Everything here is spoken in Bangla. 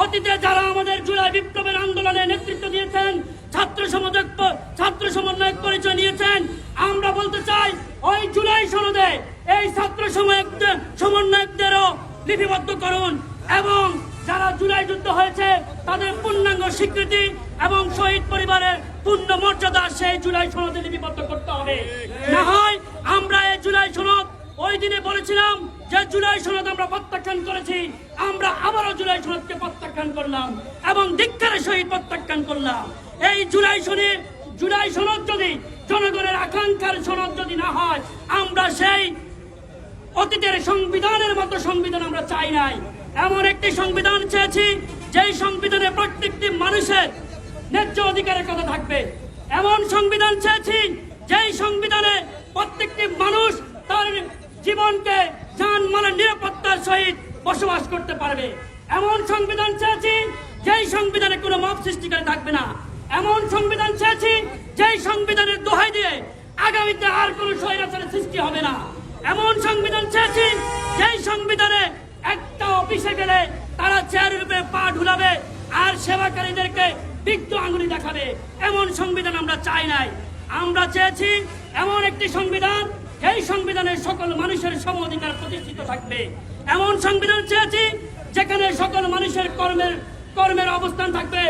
অতীতে যারা আমাদের জুলাই বিপ্লবের আন্দোলনে নেতৃত্ব দিয়েছেন, ছাত্র সমন্বয়ক পরিচয় নিয়েছেন, আমরা বলতে চাই ওই জুলাই সনদে এই ছাত্র সমন্বয়কদেরও লিপিবদ্ধ করুন এবং যারা জুলাই যুদ্ধ হয়েছে তাদের পূর্ণাঙ্গ স্বীকৃতি এবং শহীদ পরিবারের পূর্ণ মর্যাদা সেই জুলাই সনদে লিপিবদ্ধ করতে হবে। না হয় আমরা এই জুলাই সনদ ওই দিনে বলেছিলাম যে জুলাই সনদ আমরা প্রত্যাখ্যান করেছি, আমরা আবারও জুলাই সনদকে প্রত্যাখ্যান করলাম এবং ধিক্কারের সহিত প্রত্যাখ্যান করলাম। এই জুলাই সনদ যদি জনগণের আকাঙ্ক্ষার সনদ যদি না হয়, আমরা সেই অতীতের সংবিধানের মতো সংবিধান আমরা চাই নাই। এমন একটি সংবিধান চেয়েছি যেই সংবিধানে প্রত্যেকটি মানুষের ন্যায্য অধিকারের কথা থাকবে। এমন সংবিধান চেয়েছি যেই সংবিধানে প্রত্যেকটি মানুষ তার জীবনকে জানমালের নিরাপত্তার সহিত বসবাস করতে পারবে। এমন সংবিধান চেয়েছি যেই সংবিধানে কোনো মব সৃষ্টিকারী থাকবে না। এমন সংবিধান চেয়েছি যেই সংবিধানের দোহাই দিয়ে আগামীতে আর কোনো স্বৈরাচারের সৃষ্টি হবে না। এমন সংবিধান চেয়েছি যেই সংবিধানে একটা অফিসে গেলে তারা চেয়ারের উপরে পা ঢুলাবে আর সেবাকারীদেরকে বিদ্ধ আঙুলি দেখাবে। এমন সংবিধান আমরা চাই নাই। আমরা চেয়েছি এমন একটি সংবিধান যেই সংবিধানে সকল মানুষের সম অধিকার প্রতিষ্ঠিত থাকবে। এমন সংবিধান চেয়েছি যেখানে সকল মানুষের কর্মের অবস্থান থাকবে।